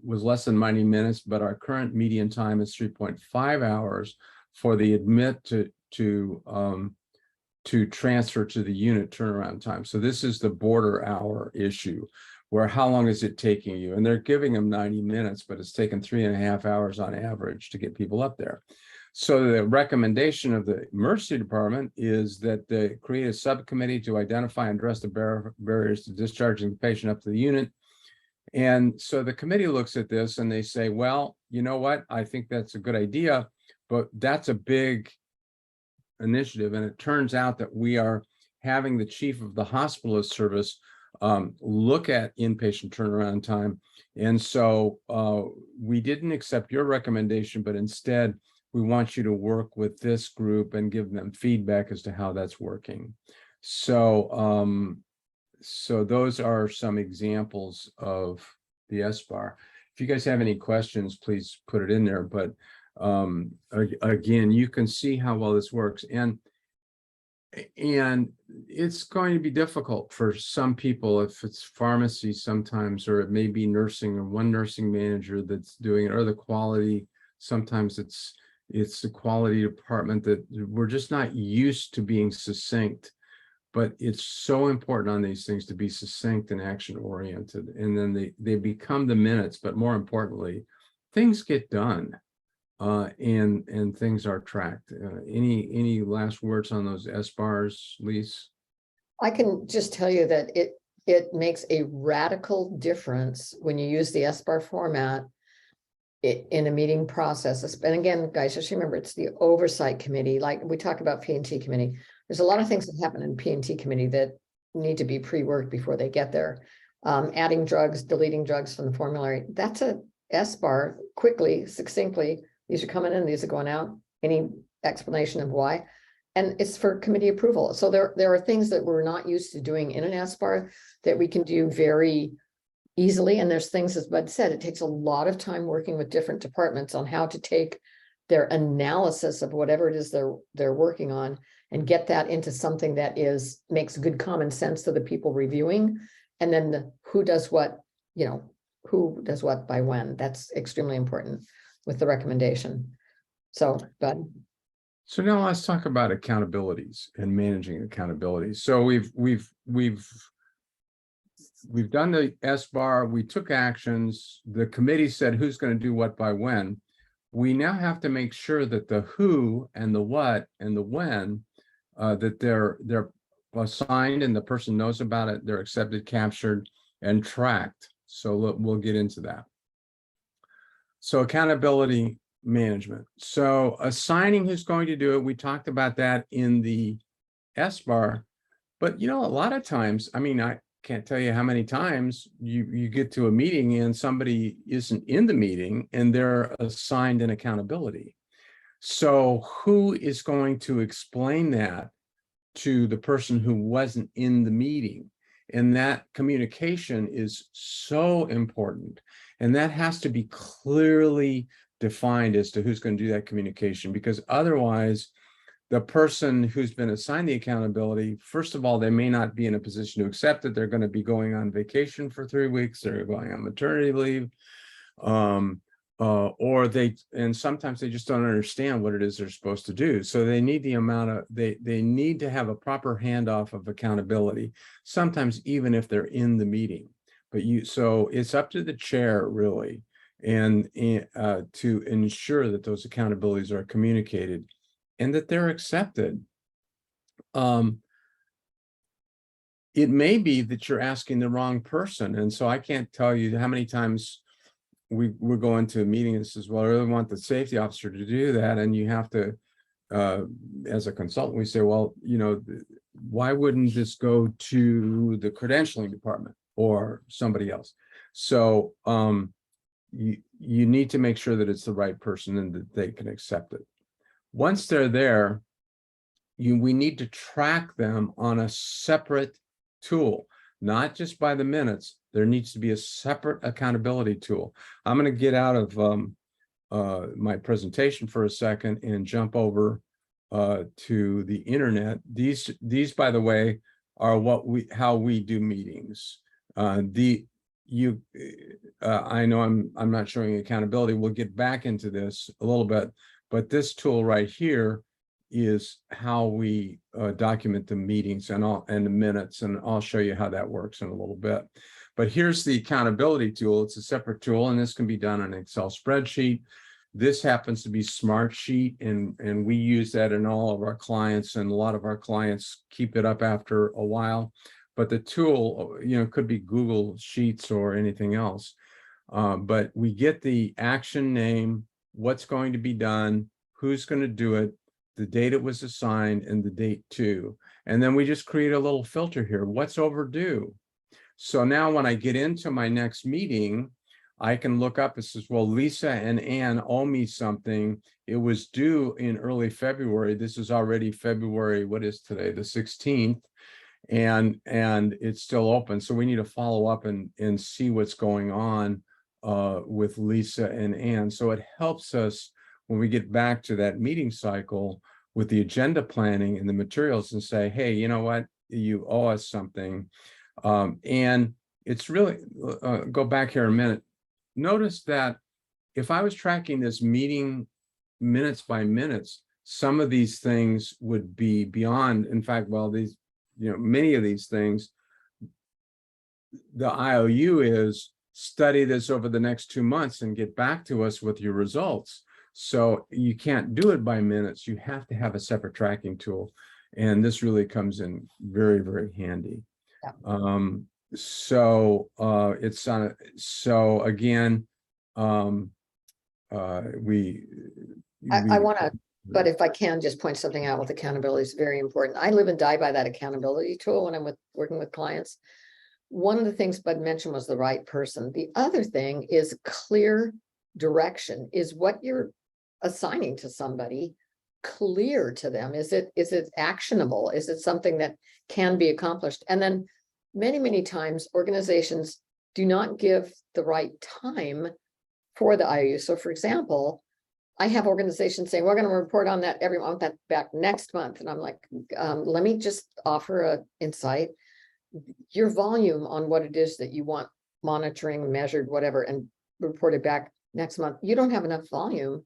was less than 90 minutes, but our current median time is 3.5 hours for the admit to transfer to the unit turnaround time. So this is the border hour issue, where how long is it taking you? And they're giving them 90 minutes, but it's taken 3.5 hours on average to get people up there. So the recommendation of the emergency department is that they create a subcommittee to identify and address the barriers to discharging the patient up to the unit. And so the committee looks at this and they say, well, you know what? I think that's a good idea, but that's a big initiative. And it turns out that we are having the chief of the hospitalist service look at inpatient turnaround time. And so we didn't accept your recommendation, but instead, we want you to work with this group and give them feedback as to how that's working. So, so those are some examples of the SBAR. If you guys have any questions, please put it in there. But again, you can see how well this works. And it's going to be difficult for some people if it's pharmacy sometimes, or it may be nursing, or one nursing manager that's doing it, or the quality. Sometimes it's the quality department that we're just not used to being succinct, but it's so important on these things to be succinct and action oriented. And then they become the minutes, but more importantly, things get done and things are tracked. Any last words on those SBARs, Lise? I can just tell you that it makes a radical difference when you use the SBAR format in a meeting process. And again, guys, just remember, it's the oversight committee. Like we talk about P&T committee. There's a lot of things that happen in P&T committee that need to be pre-worked before they get there. Adding drugs, deleting drugs from the formulary. That's a SBAR, quickly, succinctly. These are coming in, these are going out. Any explanation of why? And it's for committee approval. So there are things that we're not used to doing in an SBAR that we can do very easily. And there's things, as Bud said, it takes a lot of time working with different departments on how to take their analysis of whatever it is they're working on and get that into something that makes good common sense to the people reviewing. And then who does what, who does what by when. That's extremely important with the recommendation. So, Bud. So now let's talk about accountabilities and managing accountability. So we've done the SBAR, we took actions, the committee said who's going to do what by when. We now have to make sure that the who and the what and the when, that they're assigned and the person knows about it, they're accepted, captured, and tracked. So we'll get into that. So accountability management. So assigning who's going to do it, we talked about that in the SBAR, but a lot of times, I mean, I can't tell you how many times you get to a meeting and somebody isn't in the meeting and they're assigned an accountability. So who is going to explain that to the person who wasn't in the meeting? And that communication is so important. And that has to be clearly defined as to who's going to do that communication, because otherwise the person who's been assigned the accountability, first of all, they may not be in a position to accept it. They're going to be going on vacation for 3 weeks. They're going on maternity leave. And sometimes they just don't understand what it is they're supposed to do. So they need they need to have a proper handoff of accountability, sometimes even if they're in the meeting. So it's up to the chair really, and to ensure that those accountabilities are communicated and that they're accepted. It may be that you're asking the wrong person. And so I can't tell you how many times we're going to a meeting and says, well, I really want the safety officer to do that. And you have to, as a consultant, we say, well, why wouldn't this go to the credentialing department or somebody else? So you need to make sure that it's the right person and that they can accept it. Once they're there, we need to track them on a separate tool, not just by the minutes. There needs to be a separate accountability tool. I'm going to get out of my presentation for a second and jump over to the internet. These, by the way, are how we do meetings. I know I'm not showing accountability. We'll get back into this a little bit, but this tool right here is how we document the meetings and the minutes, and I'll show you how that works in a little bit. But here's the accountability tool. It's a separate tool, and this can be done on an Excel spreadsheet. This happens to be Smartsheet, and we use that in all of our clients, and a lot of our clients keep it up after a while. But the tool, could be Google Sheets or anything else. But we get the action name, what's going to be done, who's going to do it, the date it was assigned, and the date too. And then we just create a little filter here. What's overdue? So now when I get into my next meeting, I can look up, it says, well, Lisa and Ann owe me something. It was due in early February. This is already February, what is today? The 16th. And it's still open. So we need to follow up and see what's going on with Lisa and Ann. So it helps us when we get back to that meeting cycle with the agenda planning and the materials and say, hey, you know what, you owe us something. And it's really, go back here a minute. Notice that if I was tracking this meeting minutes by minutes, some of these things would be beyond, in fact, well, many of these things, the IOU is study this over the next 2 months and get back to us with your results. So you can't do it by minutes. You have to have a separate tracking tool. And this really comes in very, very handy. Yeah. So it's on. So again, I want to, but if I can just point something out with accountability is very important. I live and die by that accountability tool when I'm working with clients. One of the things Bud mentioned was the right person. The other thing is clear direction is what you're assigning to somebody. clear to them? Is it actionable? Is it something that can be accomplished? And then many times organizations do not give the right time for the IOU. So for example, I have organizations saying, we're going to report on that every month, that back next month. And I'm like, let me just offer a insight. Your volume on what it is that you want monitoring, measured, whatever, and reported back next month, you don't have enough volume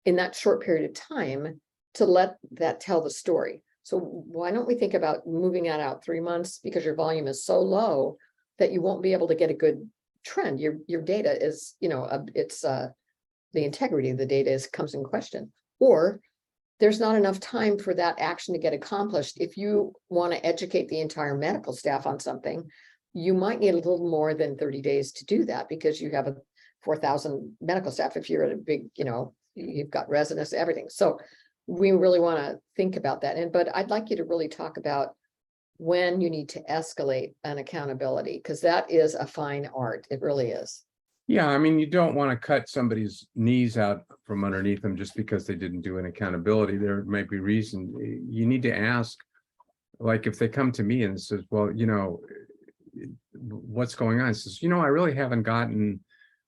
in that short period of time to let that tell the story. So why don't we think about moving that out 3 months, because your volume is so low that you won't be able to get a good trend. Your data is, the integrity of the data comes in question. Or there's not enough time for that action to get accomplished. If you want to educate the entire medical staff on something, you might need a little more than 30 days to do that, because you have 4,000 medical staff. If you're at a big, you've got residents, everything. So we really want to think about that. But I'd like you to really talk about when you need to escalate an accountability, because that is a fine art. It really is. Yeah, I mean, you don't want to cut somebody's knees out from underneath them just because they didn't do an accountability. There might be reason. You need to ask, like if they come to me and says, well, what's going on? It says, I really haven't gotten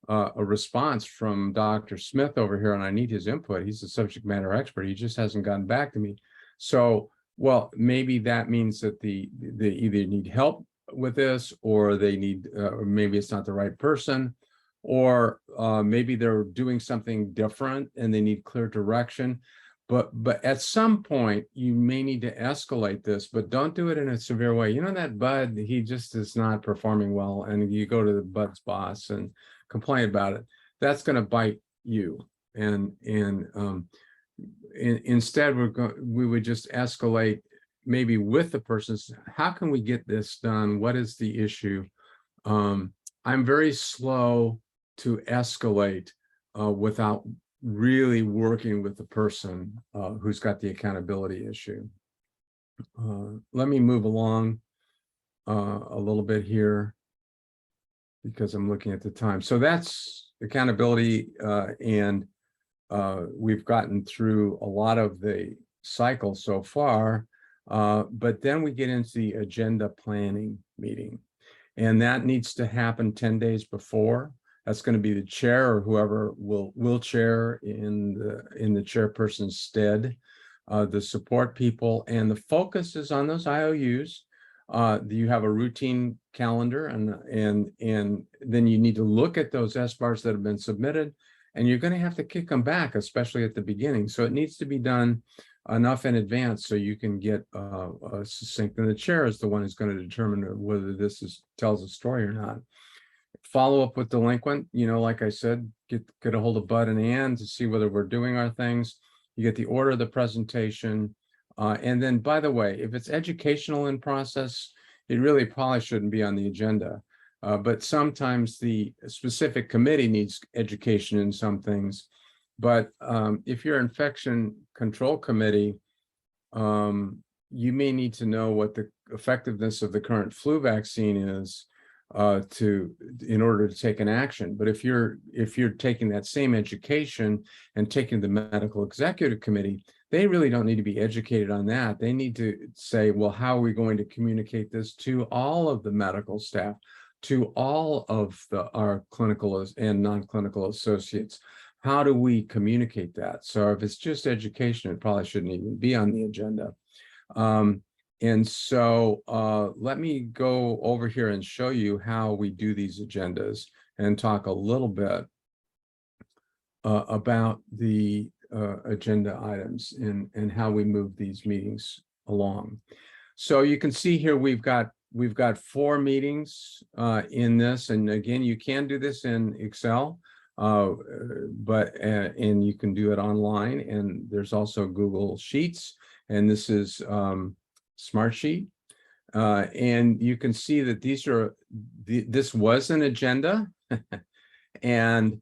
a response from Dr. Smith over here, and I need his input. He's a subject matter expert. He just hasn't gotten back to me. So, well, maybe that means that they either need help with this, or they need, or maybe it's not the right person, or maybe they're doing something different and they need clear direction. But at some point, you may need to escalate this, but don't do it in a severe way. That bud, he just is not performing well, and you go to the bud's boss and complain about it. That's going to bite you. And instead, we would just escalate, maybe with the person's, how can we get this done? What is the issue? I'm very slow to escalate without really working with the person who's got the accountability issue. Let me move along a little bit here, because I'm looking at the time. So that's accountability, and we've gotten through a lot of the cycle so far, but then we get into the agenda planning meeting, and that needs to happen 10 days before. That's going to be the chair or whoever will chair in the chairperson's stead, the support people, and the focus is on those IOUs. You have a routine calendar, and then you need to look at those SBARs that have been submitted, and you're going to have to kick them back, especially at the beginning. So it needs to be done enough in advance so you can get succinct. And the chair is the one who's going to determine whether this tells a story or not. Follow up with delinquent, like I said, get a hold of Bud and Ann to see whether we're doing our things. You get the order of the presentation. And then, by the way, if it's educational in process, it really probably shouldn't be on the agenda. But sometimes the specific committee needs education in some things. But if you're infection control committee, you may need to know what the effectiveness of the current flu vaccine is in order to take an action. But if you're taking that same education and taking the medical executive committee, they really don't need to be educated on that. They need to say, well, how are we going to communicate this to all of the medical staff, to all of our clinical and non-clinical associates? How do we communicate that? So if it's just education, it probably shouldn't even be on the agenda. And so let me go over here and show you how we do these agendas and talk a little bit about the agenda items and how we move these meetings along. So you can see here we've got 4 meetings in this, and again, you can do this in Excel, but and you can do it online, and there's also Google Sheets, and this is Smartsheet, and you can see that this was an agenda, and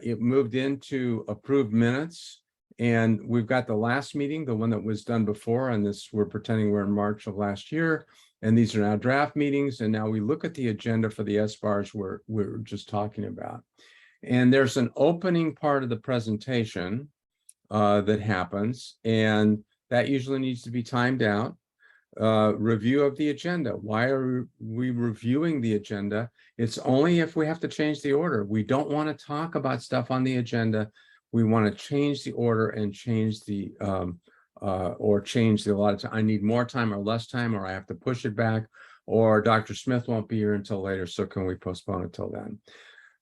it moved into approved minutes, and we've got the last meeting, the one that was done before, and this we're pretending we're in March of last year, and these are now draft meetings, and now we look at the agenda for the SBARs we're just talking about, and there's an opening part of the presentation that happens, and that usually needs to be timed out. Review of the agenda. Why are we reviewing the agenda? It's only if we have to change the order. We don't want to talk about stuff on the agenda. We want to change the order and change the allotted time. I need more time or less time, or I have to push it back, or Dr. Smith won't be here until later, so can we postpone it till then?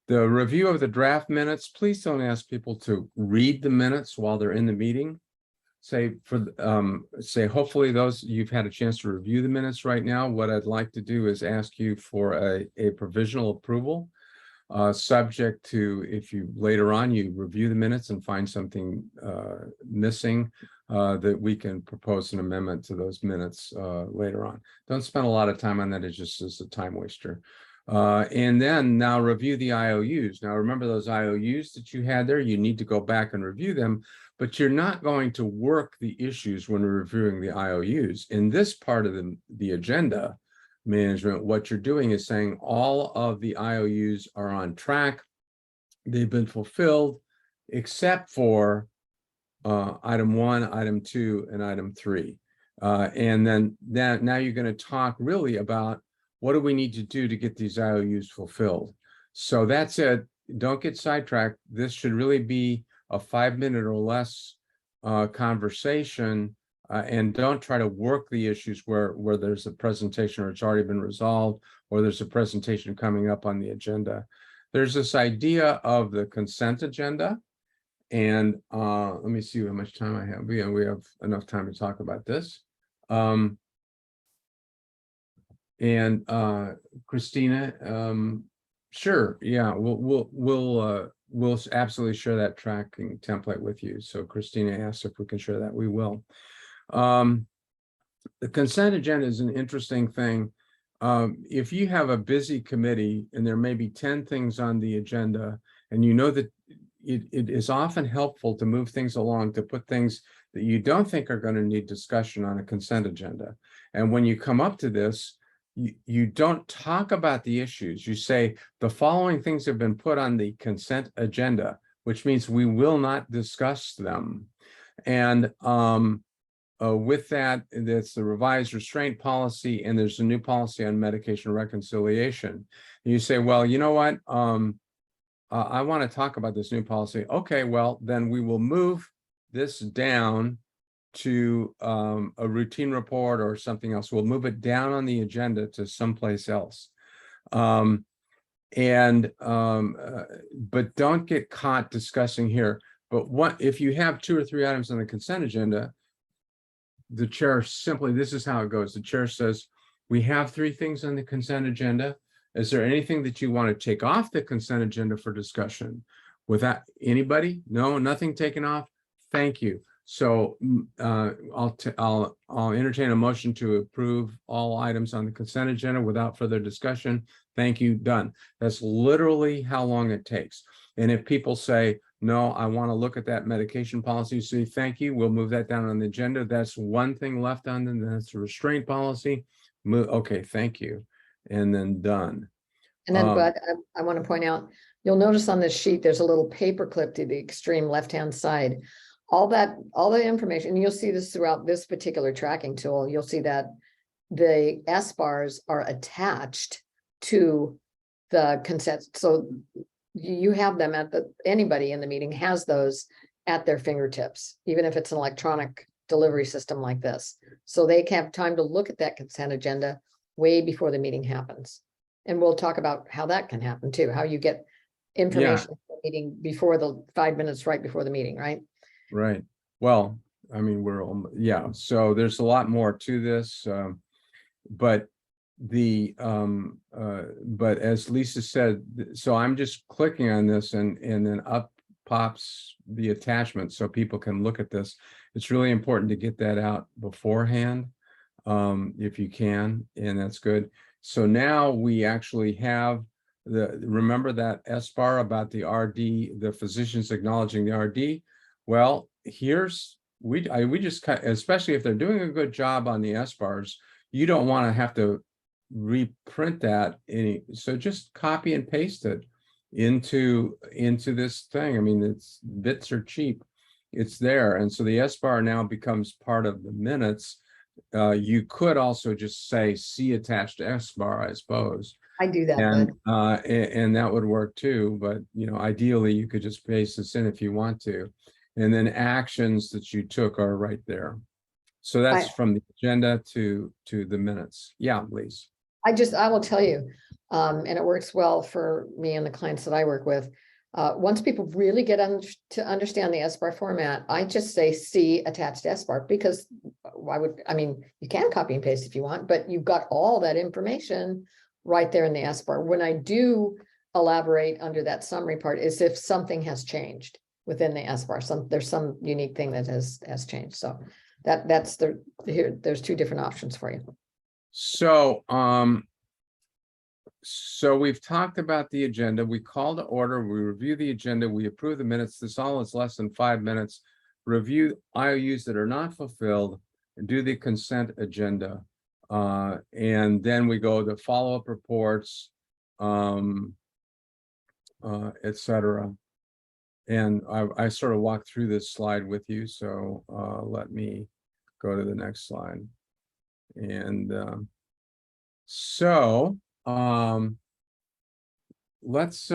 The review of the draft minutes, please don't ask people to read the minutes while they're in the meeting. Say hopefully those you've had a chance to review the minutes right now. What I'd like to do is ask you for a provisional approval, subject to, if you later on you review the minutes and find something missing, that we can propose an amendment to those minutes later on. Don't spend a lot of time on that. It just is a time waster. And then now review the IOUs. Now remember those IOUs that you had there, you need to go back and review them, but you're not going to work the issues when reviewing the IOUs. In this part of the agenda management, what you're doing is saying all of the IOUs are on track. They've been fulfilled, except for item 1, item 2, and item 3. And then now you're going to talk really about what do we need to do to get these IOUs fulfilled. So that's it. Don't get sidetracked. This should really be a 5-minute or less conversation, and don't try to work the issues where there's a presentation or it's already been resolved, or there's a presentation coming up on the agenda. There's this idea of the consent agenda. And let me see how much time I have. We have enough time to talk about this. And Christina, sure, yeah, we'll absolutely share that tracking template with you. So Christina asked if we can share that. We will. The consent agenda is an interesting thing. If you have a busy committee and there may be 10 things on the agenda, and you know that it is often helpful to move things along, to put things that you don't think are going to need discussion on a consent agenda. And when you come up to this, you don't talk about the issues. You say the following things have been put on the consent agenda, which means we will not discuss them. And with that, that's the revised restraint policy, and there's a new policy on medication reconciliation. And you say, well, you know what? I want to talk about this new policy. Okay, well, then we will move this down to a routine report or something else. We'll move it down on the agenda to someplace else. But don't get caught discussing here. But what if you have 2 or 3 items on the consent agenda, the chair simply, this is how it goes. The chair says, we have 3 things on the consent agenda. Is there anything that you want to take off the consent agenda for discussion? Without anybody? No, nothing taken off. Thank you. So I'll entertain a motion to approve all items on the consent agenda without further discussion. Thank you. Done. That's literally how long it takes. And if people say, no, I want to look at that medication policy, say, thank you, we'll move that down on the agenda. That's one thing left on, and that's the restraint policy. Okay, thank you. And then done. And then, but I want to point out, you'll notice on this sheet, there's a little paper clip to the extreme left-hand side. All the information, and you'll see this throughout this particular tracking tool, you'll see that the S bars are attached to the consent. So you have them anybody in the meeting has those at their fingertips, even if it's an electronic delivery system like this. So they can have time to look at that consent agenda way before the meeting happens. And we'll talk about how that can happen too, how you get information for the meeting before the 5 minutes right before the meeting, right? Right. Well, I mean, so there's a lot more to this, but as Lisa said, so I'm just clicking on this and then up pops the attachment so people can look at this. It's really important to get that out beforehand, if you can, and that's good. So now we actually have remember that S bar about the RD, the physicians acknowledging the RD. Well, we just cut, especially if they're doing a good job on the S bars, you don't want to have to reprint that so just copy and paste it into this thing. I mean, bits are cheap. it's there. And so the S bar now becomes part of the minutes. You could also just say see attached S bar, I suppose. I do that, And but and that would work too, but ideally you could just paste this in if you want to. And then actions that you took are right there. So that's from the agenda to the minutes. Yeah, please. I will tell you, and it works well for me and the clients that I work with. Once people really get to understand the SBAR format, I just say see attached SBAR, because you can copy and paste if you want, but you've got all that information right there in the SBAR. When I do elaborate under that summary part is if something has changed within the SBAR, there's some unique thing that has changed. So that's there's two different options for you. So, so we've talked about the agenda. We call to order, we review the agenda, we approve the minutes. This all is less than 5 minutes. Review IOUs that are not fulfilled, and do the consent agenda. And then we go to follow-up reports, etc. And I sort of walked through this slide with you, so let me go to the next slide. And let's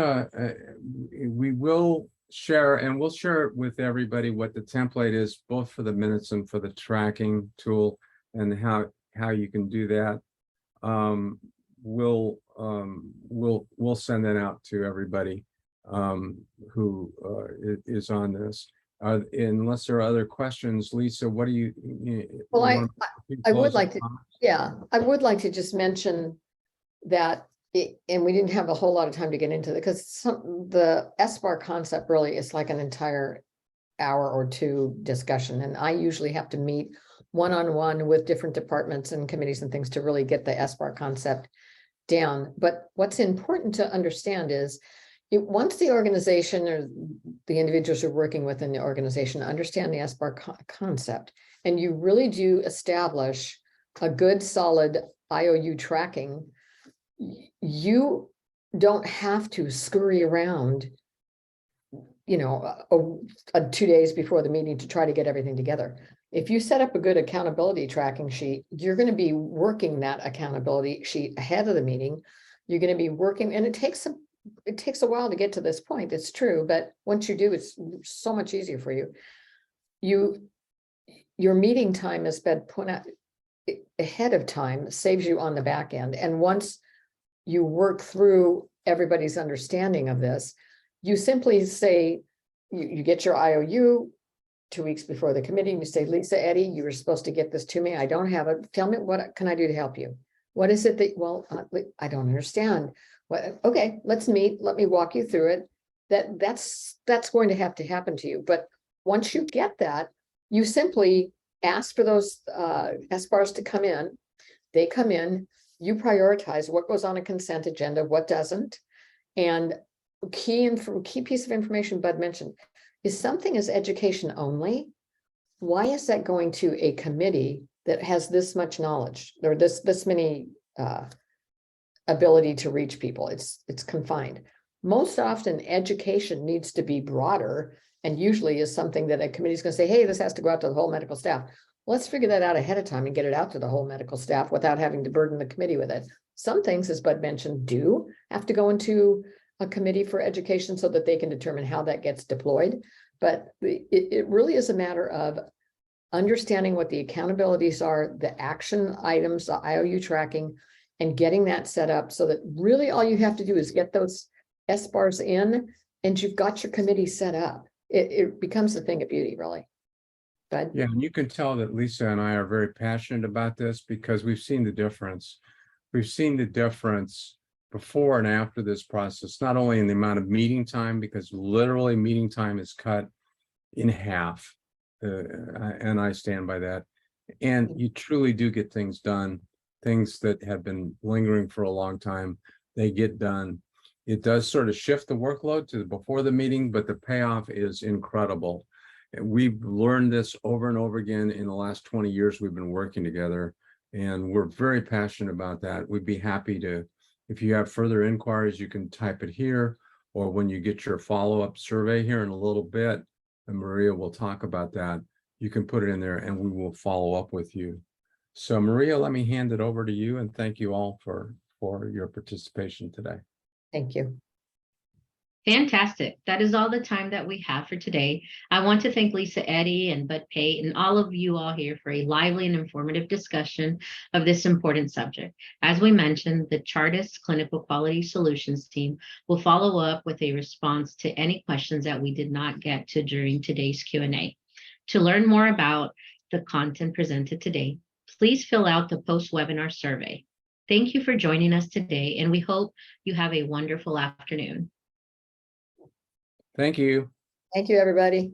we will share, and we'll share with everybody what the template is, both for the minutes and for the tracking tool, and how you can do that. We'll send that out to everybody who is on this. Unless there are other questions, Lisa, what do you? Well, I would like to, yeah, I would like to just mention that, and we didn't have a whole lot of time to get into it, because the SBAR concept really is like an entire hour or two discussion. And I usually have to meet one-on-one with different departments and committees and things to really get the SBAR concept down. But what's important to understand is, once the organization or the individuals who are working within the organization understand the SBAR concept, and you really do establish a good solid IOU tracking, you don't have to scurry around, 2 days before the meeting to try to get everything together. If you set up a good accountability tracking sheet, you're going to be working that accountability sheet ahead of the meeting. You're going to be working, and it takes a while to get to this point. It's true, but once you do, it's so much easier for you. Your meeting time has been put out ahead of time, saves you on the back end. And once you work through everybody's understanding of this, you simply say, you get your IOU 2 weeks before the committee, and you say, Lisa, Eddie, you were supposed to get this to me. I don't have it. Tell me, what can I do to help you? What is it that, well, I don't understand. Okay, let's meet. Let me walk you through it. That's going to have to happen to you. But once you get that, you simply ask for those SBARs to come in. They come in. You prioritize what goes on a consent agenda, what doesn't. And key piece of information Bud mentioned is something is education only. Why is that going to a committee that has this much knowledge, or this many ability to reach people? It's confined. Most often education needs to be broader, and usually is something that a committee is going to say, hey, this has to go out to the whole medical staff. Let's figure that out ahead of time and get it out to the whole medical staff without having to burden the committee with it. Some things, as Bud mentioned, do have to go into a committee for education so that they can determine how that gets deployed. But it really is a matter of understanding what the accountabilities are, the action items, the IOU tracking, and getting that set up so that really all you have to do is get those SBARs in, and you've got your committee set up. It becomes a thing of beauty, really. But yeah, and you can tell that Lisa and I are very passionate about this, because we've seen the difference. We've seen the difference before and after this process, not only in the amount of meeting time, because literally meeting time is cut in half. And I stand by that. And you truly do get things done. Things that have been lingering for a long time, they get done. It does sort of shift the workload to before the meeting, but the payoff is incredible. We've learned this over and over again in the last 20 years we've been working together, and we're very passionate about that. We'd be happy to, if you have further inquiries, you can type it here, or when you get your follow-up survey here in a little bit, and Maria will talk about that. You can put it in there and we will follow up with you. So Maria, let me hand it over to you, and thank you all for your participation today. Thank you. Fantastic. That is all the time that we have for today. I want to thank Lisa Eddy and Bud Pate and all of you all here for a lively and informative discussion of this important subject. As we mentioned, the Chartis Clinical Quality Solutions team will follow up with a response to any questions that we did not get to during today's Q&A. To learn more about the content presented today, please fill out the post-webinar survey. Thank you for joining us today, and we hope you have a wonderful afternoon. Thank you. Thank you, everybody.